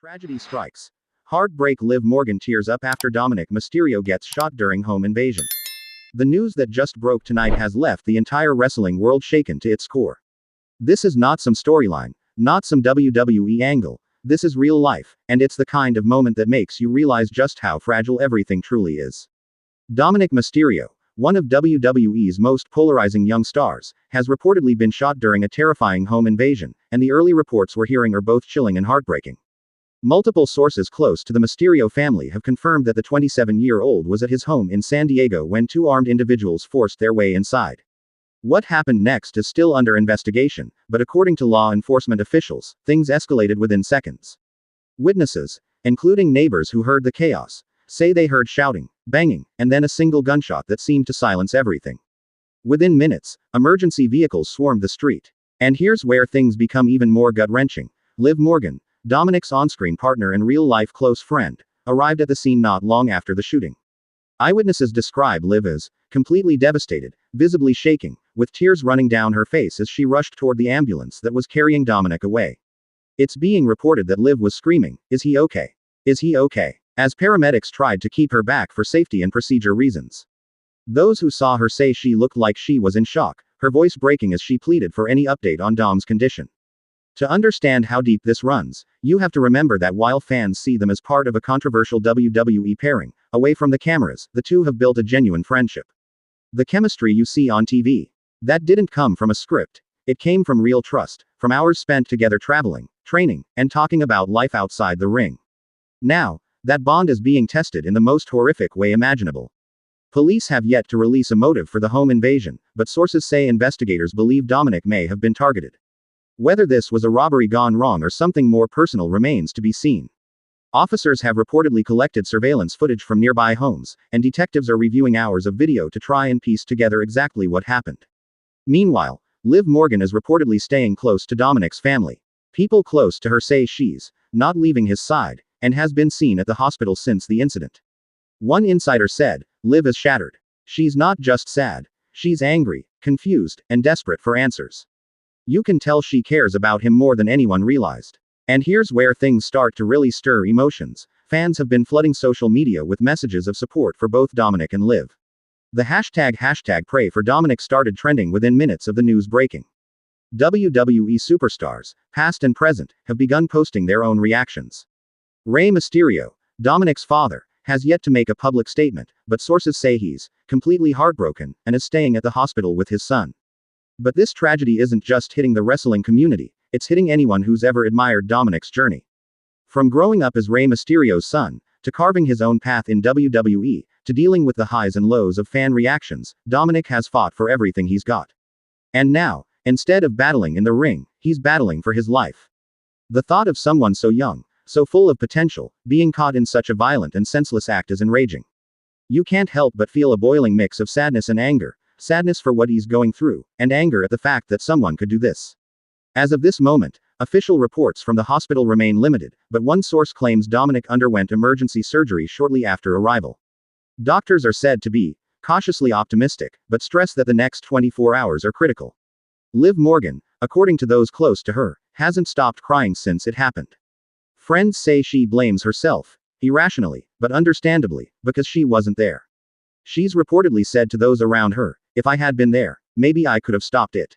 Tragedy strikes. Heartbreak. Liv Morgan tears up after Dominik Mysterio gets shot during home invasion. The news that just broke tonight has left the entire wrestling world shaken to its core. This is not some storyline, not some WWE angle. This is real life, and it's the kind of moment that makes you realize just how fragile everything truly is. Dominik Mysterio, one of WWE's most polarizing young stars, has reportedly been shot during a terrifying home invasion, and the early reports we're hearing are both chilling and heartbreaking. Multiple sources close to the Mysterio family have confirmed that the 27-year-old was at his home in San Diego when two armed individuals forced their way inside. What happened next is still under investigation, but according to law enforcement officials, things escalated within seconds. Witnesses, including neighbors who heard the chaos, say they heard shouting, banging, and then a single gunshot that seemed to silence everything. Within minutes, emergency vehicles swarmed the street. And here's where things become even more gut-wrenching. Liv Morgan, Dominik's on-screen partner and real-life close friend, arrived at the scene not long after the shooting. Eyewitnesses describe Liv as completely devastated, visibly shaking, with tears running down her face as she rushed toward the ambulance that was carrying Dominik away. It's being reported that Liv was screaming, "Is he okay? Is he okay?" as paramedics tried to keep her back for safety and procedure reasons. Those who saw her say she looked like she was in shock, her voice breaking as she pleaded for any update on Dom's condition. To understand how deep this runs, you have to remember that while fans see them as part of a controversial WWE pairing, away from the cameras, the two have built a genuine friendship. The chemistry you see on TV, that didn't come from a script. It came from real trust, from hours spent together traveling, training, and talking about life outside the ring. Now, that bond is being tested in the most horrific way imaginable. Police have yet to release a motive for the home invasion, but sources say investigators believe Dominik may have been targeted. Whether this was a robbery gone wrong or something more personal remains to be seen. Officers have reportedly collected surveillance footage from nearby homes, and detectives are reviewing hours of video to try and piece together exactly what happened. Meanwhile, Liv Morgan is reportedly staying close to Dominik's family. People close to her say she's not leaving his side, and has been seen at the hospital since the incident. One insider said, Liv is shattered. She's not just sad. She's angry, confused, and desperate for answers. You can tell she cares about him more than anyone realized. And here's where things start to really stir emotions. Fans have been flooding social media with messages of support for both Dominik and Liv. The hashtag pray for Dominik started trending within minutes of the news breaking. WWE superstars, past and present, have begun posting their own reactions. Rey Mysterio, Dominik's father, has yet to make a public statement, but sources say he's completely heartbroken and is staying at the hospital with his son. But this tragedy isn't just hitting the wrestling community, it's hitting anyone who's ever admired Dominik's journey. From growing up as Rey Mysterio's son, to carving his own path in WWE, to dealing with the highs and lows of fan reactions, Dominik has fought for everything he's got. And now, instead of battling in the ring, he's battling for his life. The thought of someone so young, so full of potential, being caught in such a violent and senseless act is enraging. You can't help but feel a boiling mix of sadness and anger. Sadness for what he's going through, and anger at the fact that someone could do this. As of this moment, official reports from the hospital remain limited, but one source claims Dominik underwent emergency surgery shortly after arrival. Doctors are said to be cautiously optimistic, but stress that the next 24 hours are critical. Liv Morgan, according to those close to her, hasn't stopped crying since it happened. Friends say she blames herself, irrationally, but understandably, because she wasn't there. She's reportedly said to those around her, "If I had been there, maybe I could have stopped it.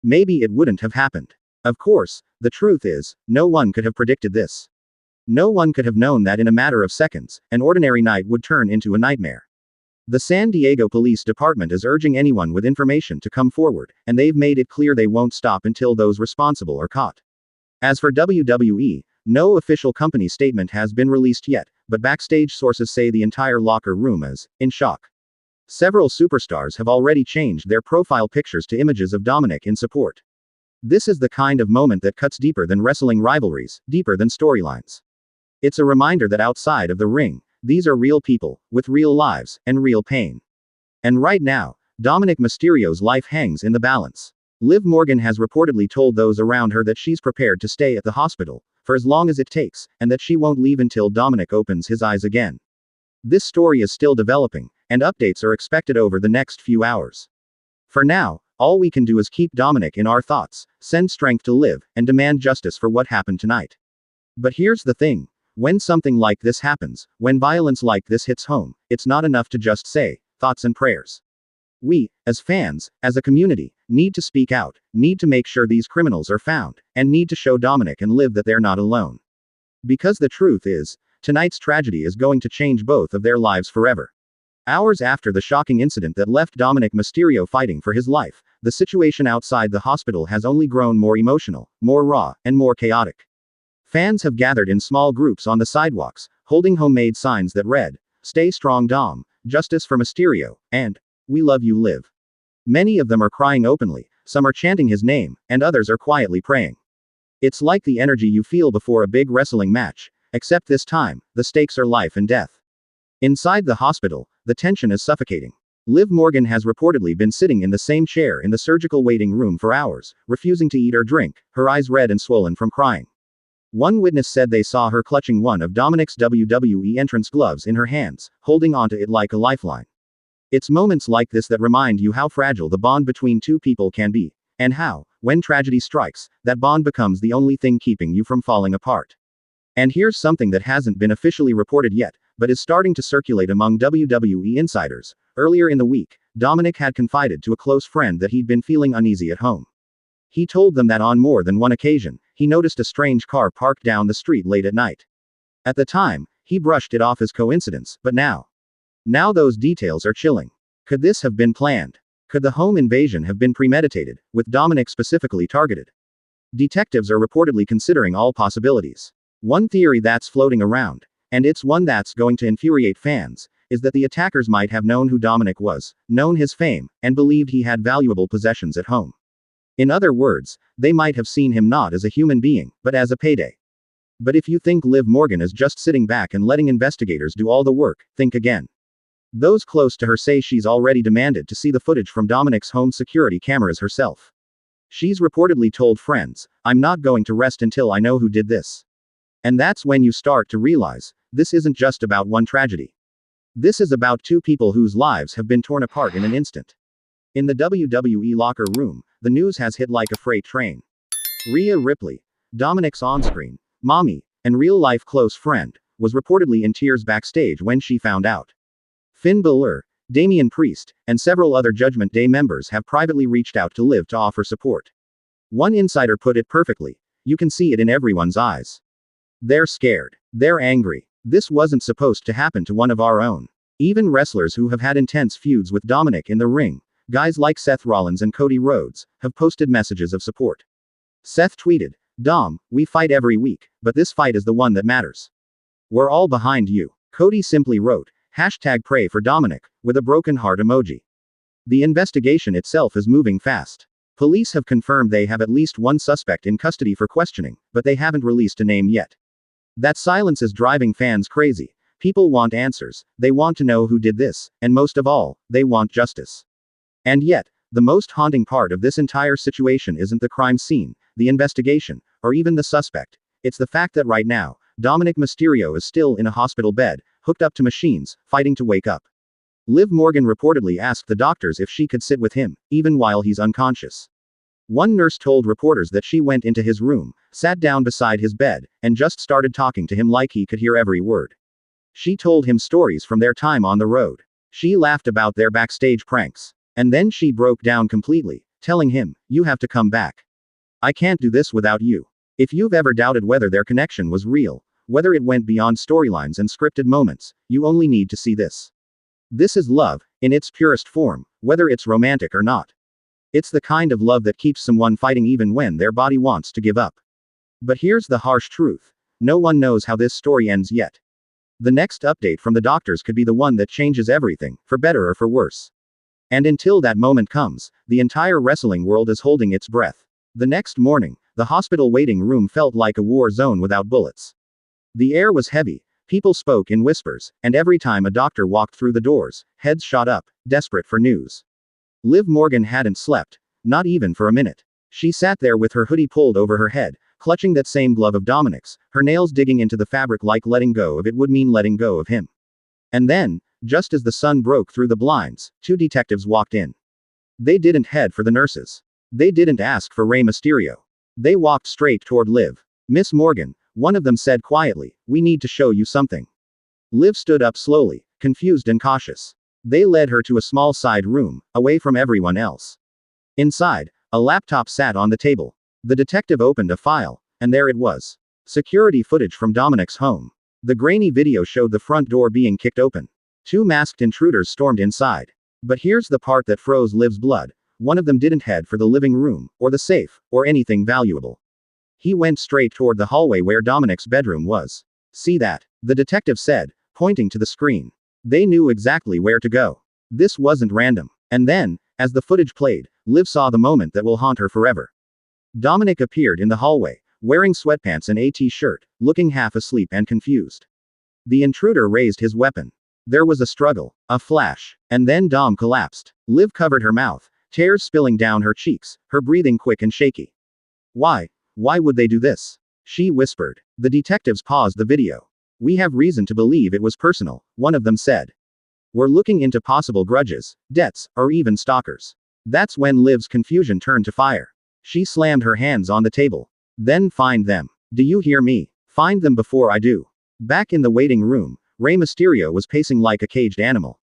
Maybe it wouldn't have happened." Of course, the truth is, no one could have predicted this. No one could have known that in a matter of seconds, an ordinary night would turn into a nightmare. The San Diego Police Department is urging anyone with information to come forward, and they've made it clear they won't stop until those responsible are caught. As for WWE, no official company statement has been released yet, but backstage sources say the entire locker room is in shock. Several superstars have already changed their profile pictures to images of Dominik in support. This is the kind of moment that cuts deeper than wrestling rivalries, deeper than storylines. It's a reminder that outside of the ring, these are real people, with real lives, and real pain. And right now, Dominik Mysterio's life hangs in the balance. Liv Morgan has reportedly told those around her that she's prepared to stay at the hospital for as long as it takes, and that she won't leave until Dominik opens his eyes again. This story is still developing, and updates are expected over the next few hours. For now, all we can do is keep Dominik in our thoughts, send strength to Liv, and demand justice for what happened tonight. But here's the thing. When something like this happens, when violence like this hits home, it's not enough to just say, thoughts and prayers. We, as fans, as a community, need to speak out, need to make sure these criminals are found, and need to show Dominik and Liv that they're not alone. Because the truth is, tonight's tragedy is going to change both of their lives forever. Hours after the shocking incident that left Dominik Mysterio fighting for his life, the situation outside the hospital has only grown more emotional, more raw, and more chaotic. Fans have gathered in small groups on the sidewalks, holding homemade signs that read, "Stay strong Dom, justice for Mysterio," and "We love you Liv." Many of them are crying openly, some are chanting his name, and others are quietly praying. It's like the energy you feel before a big wrestling match, except this time, the stakes are life and death. Inside the hospital, the tension is suffocating. Liv Morgan has reportedly been sitting in the same chair in the surgical waiting room for hours, refusing to eat or drink, her eyes red and swollen from crying. One witness said they saw her clutching one of Dominik's WWE entrance gloves in her hands, holding onto it like a lifeline. It's moments like this that remind you how fragile the bond between two people can be, and how, when tragedy strikes, that bond becomes the only thing keeping you from falling apart. And here's something that hasn't been officially reported yet, but is starting to circulate among WWE insiders. Earlier in the week, Dominik had confided to a close friend that he'd been feeling uneasy at home. He told them that on more than one occasion, he noticed a strange car parked down the street late at night. At the time, he brushed it off as coincidence, but now those details are chilling. Could this have been planned? Could the home invasion have been premeditated, with Dominik specifically targeted? Detectives are reportedly considering all possibilities. One theory that's floating around, and it's one that's going to infuriate fans, is that the attackers might have known who Dominik was, known his fame, and believed he had valuable possessions at home. In other words, they might have seen him not as a human being, but as a payday. But if you think Liv Morgan is just sitting back and letting investigators do all the work, think again. Those close to her say she's already demanded to see the footage from Dominik's home security cameras herself. She's reportedly told friends, "I'm not going to rest until I know who did this." And that's when you start to realize, this isn't just about one tragedy. This is about two people whose lives have been torn apart in an instant. In the WWE locker room, the news has hit like a freight train. Rhea Ripley, Dominik's on-screen mommy, and real-life close friend, was reportedly in tears backstage when she found out. Finn Balor, Damian Priest, and several other Judgment Day members have privately reached out to Liv to offer support. One insider put it perfectly, you can see it in everyone's eyes. They're scared. They're angry. This wasn't supposed to happen to one of our own. Even wrestlers who have had intense feuds with Dominik in the ring, guys like Seth Rollins and Cody Rhodes, have posted messages of support. Seth tweeted, "Dom, we fight every week, but this fight is the one that matters. We're all behind you." Cody simply wrote, #pray for Dominik, with a broken heart emoji. The investigation itself is moving fast. Police have confirmed they have at least one suspect in custody for questioning, but they haven't released a name yet. That silence is driving fans crazy. People want answers, they want to know who did this, and most of all, they want justice. And yet, the most haunting part of this entire situation isn't the crime scene, the investigation, or even the suspect. It's the fact that right now, Dominik Mysterio is still in a hospital bed, hooked up to machines, fighting to wake up. Liv Morgan reportedly asked the doctors if she could sit with him, even while he's unconscious. One nurse told reporters that she went into his room, sat down beside his bed, and just started talking to him like he could hear every word. She told him stories from their time on the road. She laughed about their backstage pranks. And then she broke down completely, telling him, "You have to come back. I can't do this without you." If you've ever doubted whether their connection was real, whether it went beyond storylines and scripted moments, you only need to see this. This is love, in its purest form, whether it's romantic or not. It's the kind of love that keeps someone fighting even when their body wants to give up. But here's the harsh truth. No one knows how this story ends yet. The next update from the doctors could be the one that changes everything, for better or for worse. And until that moment comes, the entire wrestling world is holding its breath. The next morning, the hospital waiting room felt like a war zone without bullets. The air was heavy, people spoke in whispers, and every time a doctor walked through the doors, heads shot up, desperate for news. Liv Morgan hadn't slept, not even for a minute. She sat there with her hoodie pulled over her head, clutching that same glove of Dominik's, her nails digging into the fabric like letting go of it would mean letting go of him. And then, just as the sun broke through the blinds, two detectives walked in. They didn't head for the nurses. They didn't ask for Rey Mysterio. They walked straight toward Liv. "Miss Morgan, One of them said quietly, "We need to show you something." Liv stood up slowly, confused and cautious. They led her to a small side room, away from everyone else. Inside, a laptop sat on the table. The detective opened a file, and there it was. Security footage from Dominik's home. The grainy video showed the front door being kicked open. Two masked intruders stormed inside. But here's the part that froze Liv's blood. One of them didn't head for the living room, or the safe, or anything valuable. He went straight toward the hallway where Dominik's bedroom was. "See that?" the detective said, pointing to the screen. They knew exactly where to go. This wasn't random. And then, as the footage played, Liv saw the moment that will haunt her forever. Dominik appeared in the hallway, wearing sweatpants and a t-shirt, looking half asleep and confused. The intruder raised his weapon. There was a struggle, a flash, and then Dom collapsed. Liv covered her mouth, tears spilling down her cheeks, her breathing quick and shaky. Why would they do this?" she whispered. The detectives paused the video. "We have reason to believe it was personal," one of them said. "We're looking into possible grudges, debts, or even stalkers." That's when Liv's confusion turned to fire. She slammed her hands on the table. "Then find them. Do you hear me? Find them before I do." Back in the waiting room, Rey Mysterio was pacing like a caged animal.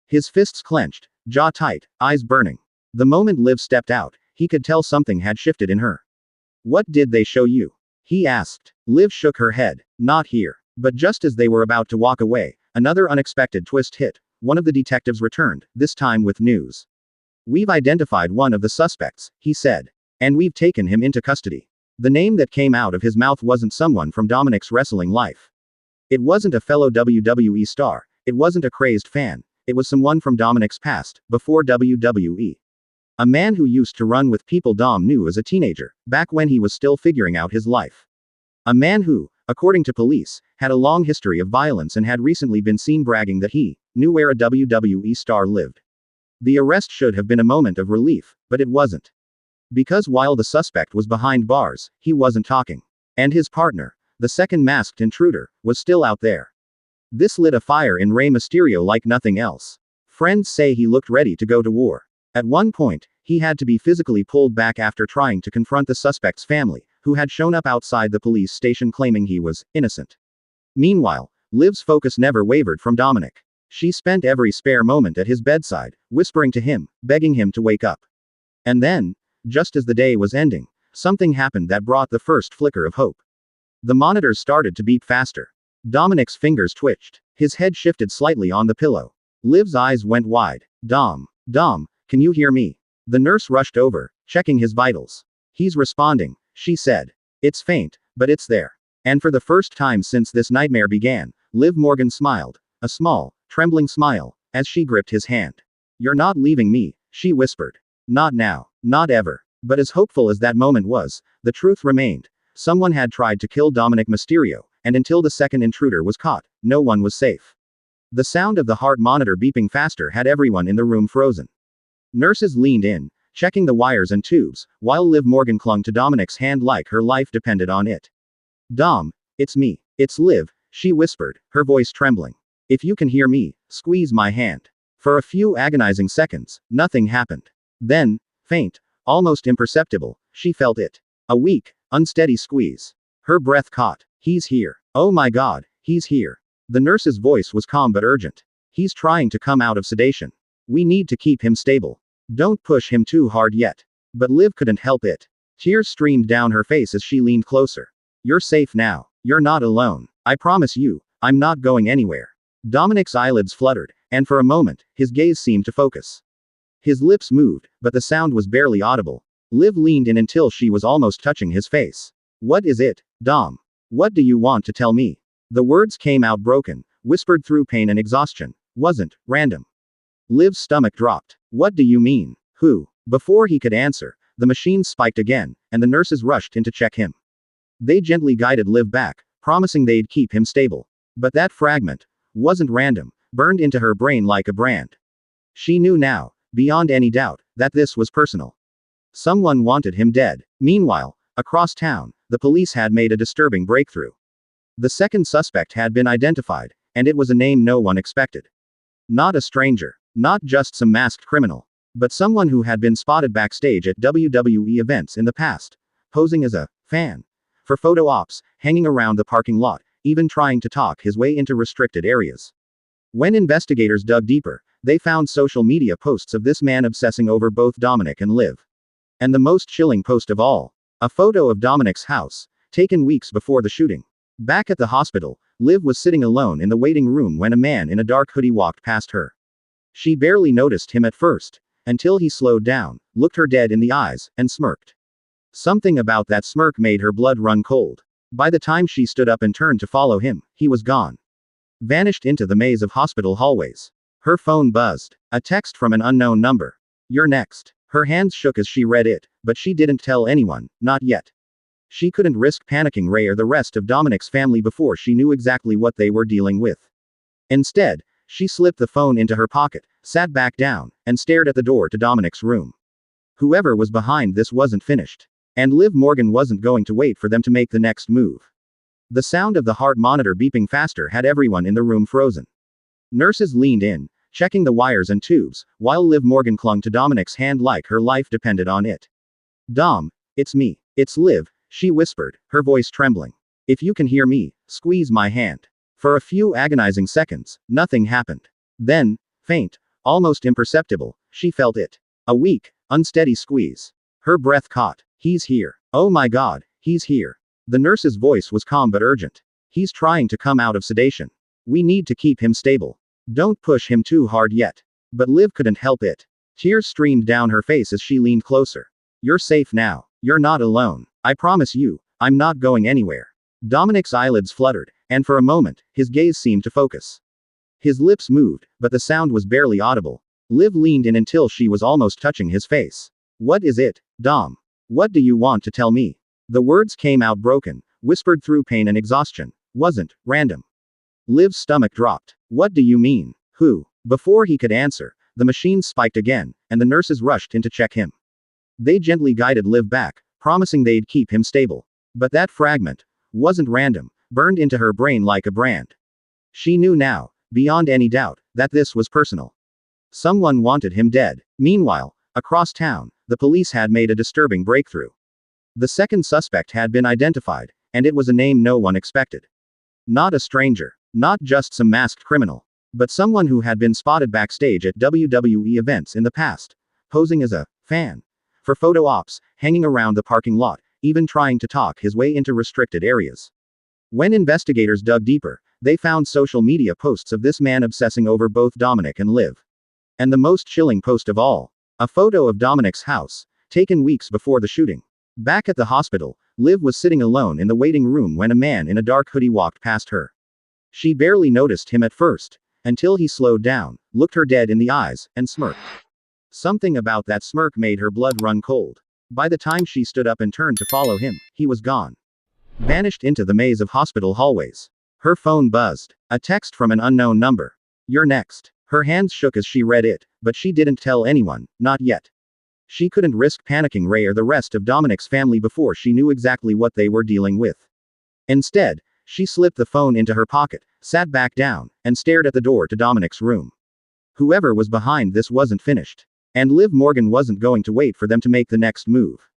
His fists clenched, jaw tight, eyes burning. The moment Liv stepped out, he could tell something had shifted in her. "What did they show you?" he asked. Liv shook her head. "Not here." But just as they were about to walk away, another unexpected twist hit. One of the detectives returned, this time with news. "We've identified one of the suspects," he said. "And we've taken him into custody." The name that came out of his mouth wasn't someone from Dominik's wrestling life. It wasn't a fellow WWE star. It wasn't a crazed fan. It was someone from Dominik's past, before WWE. A man who used to run with people Dom knew as a teenager, back when he was still figuring out his life. A man who, according to police, had a long history of violence and had recently been seen bragging that he knew where a WWE star lived. The arrest should have been a moment of relief, but it wasn't. Because while the suspect was behind bars, he wasn't talking. And his partner, the second masked intruder, was still out there. This lit a fire in Rey Mysterio like nothing else. Friends say he looked ready to go to war. At one point, he had to be physically pulled back after trying to confront the suspect's family, who had shown up outside the police station claiming he was innocent. Meanwhile, Liv's focus never wavered from Dominik. She spent every spare moment at his bedside, whispering to him, begging him to wake up. And then, just as the day was ending, something happened that brought the first flicker of hope. The monitors started to beep faster. Dominik's fingers twitched. His head shifted slightly on the pillow. Liv's eyes went wide. Dom, can you hear me?" The nurse rushed over, checking his vitals. "He's responding," she said. "It's faint, but it's there." And for the first time since this nightmare began, Liv Morgan smiled. A small, trembling smile, as she gripped his hand. "You're not leaving me," she whispered. "Not now. Not ever." But as hopeful as that moment was, the truth remained. Someone had tried to kill Dominik Mysterio, and until the second intruder was caught, no one was safe. The sound of the heart monitor beeping faster had everyone in the room frozen. Nurses leaned in, checking the wires and tubes, while Liv Morgan clung to Dominik's hand like her life depended on it. "Dom, it's me. It's Liv," she whispered, her voice trembling. "If you can hear me, squeeze my hand." For a few agonizing seconds, nothing happened. Then, faint, almost imperceptible, she felt it. A weak, unsteady squeeze. Her breath caught. "He's here. Oh my God, he's here." The nurse's voice was calm but urgent. "He's trying to come out of sedation. We need to keep him stable. Don't push him too hard yet." But Liv couldn't help it. Tears streamed down her face as she leaned closer. "You're safe now. You're not alone. I promise you, I'm not going anywhere." Dominik's eyelids fluttered, and for a moment, his gaze seemed to focus. His lips moved, but the sound was barely audible. Liv leaned in until she was almost touching his face. "What is it, Dom? What do you want to tell me?" The words came out broken, whispered through pain and exhaustion. "Wasn't random." Liv's stomach dropped. "What do you mean? Who?" Before he could answer, the machine spiked again, and the nurses rushed in to check him. They gently guided Liv back, promising they'd keep him stable. But that fragment wasn't random, burned into her brain like a brand. She knew now, beyond any doubt, that this was personal. Someone wanted him dead. Meanwhile, across town, the police had made a disturbing breakthrough. The second suspect had been identified, and it was a name no one expected. Not a stranger. Not just some masked criminal. But someone who had been spotted backstage at WWE events in the past, posing as a fan for photo ops, hanging around the parking lot, even trying to talk his way into restricted areas. When investigators dug deeper, they found social media posts of this man obsessing over both Dominik and Liv. And the most chilling post of all, a photo of Dominik's house, taken weeks before the shooting. Back at the hospital, Liv was sitting alone in the waiting room when a man in a dark hoodie walked past her. She barely noticed him at first, until he slowed down, looked her dead in the eyes, and smirked. Something about that smirk made her blood run cold. By the time she stood up and turned to follow him, he was gone. Vanished into the maze of hospital hallways. Her phone buzzed. A text from an unknown number. "You're next." Her hands shook as she read it, but she didn't tell anyone, not yet. She couldn't risk panicking Ray or the rest of Dominik's family before she knew exactly what they were dealing with. Instead, she slipped the phone into her pocket, sat back down, and stared at the door to Dominik's room. Whoever was behind this wasn't finished. And Liv Morgan wasn't going to wait for them to make the next move. The sound of the heart monitor beeping faster had everyone in the room frozen. Nurses leaned in, checking the wires and tubes, while Liv Morgan clung to Dominik's hand like her life depended on it. "Dom, it's me. It's Liv," she whispered, her voice trembling. "If you can hear me, squeeze my hand." For a few agonizing seconds, nothing happened. Then, faint, almost imperceptible, she felt it. A weak, unsteady squeeze. Her breath caught. "He's here. Oh my God, he's here." The nurse's voice was calm but urgent. "He's trying to come out of sedation. We need to keep him stable. Don't push him too hard yet." But Liv couldn't help it. Tears streamed down her face as she leaned closer. "You're safe now. You're not alone. I promise you, I'm not going anywhere." Dominik's eyelids fluttered, and for a moment, his gaze seemed to focus. His lips moved, but the sound was barely audible. Liv leaned in until she was almost touching his face. "What is it, Dom? What do you want to tell me?" The words came out broken, whispered through pain and exhaustion. "Wasn't random." Liv's stomach dropped. "What do you mean? Who?" Before he could answer, the machine spiked again, and the nurses rushed in to check him. They gently guided Liv back, promising they'd keep him stable. But that fragment wasn't random, burned into her brain like a brand. She knew now, beyond any doubt, that this was personal. Someone wanted him dead. Meanwhile, across town, the police had made a disturbing breakthrough. The second suspect had been identified, and it was a name no one expected. Not a stranger, not just some masked criminal, but someone who had been spotted backstage at WWE events in the past, posing as a fan for photo ops, hanging around the parking lot, even trying to talk his way into restricted areas. When investigators dug deeper, they found social media posts of this man obsessing over both Dominik and Liv. And the most chilling post of all, a photo of Dominik's house, taken weeks before the shooting. Back at the hospital, Liv was sitting alone in the waiting room when a man in a dark hoodie walked past her. She barely noticed him at first, until he slowed down, looked her dead in the eyes, and smirked. Something about that smirk made her blood run cold. By the time she stood up and turned to follow him, he was gone. Vanished into the maze of hospital hallways. Her phone buzzed. A text from an unknown number. "You're next." Her hands shook as she read it, but she didn't tell anyone, not yet. She couldn't risk panicking Ray or the rest of Dominik's family before she knew exactly what they were dealing with. Instead, she slipped the phone into her pocket, sat back down, and stared at the door to Dominik's room. Whoever was behind this wasn't finished. And Liv Morgan wasn't going to wait for them to make the next move.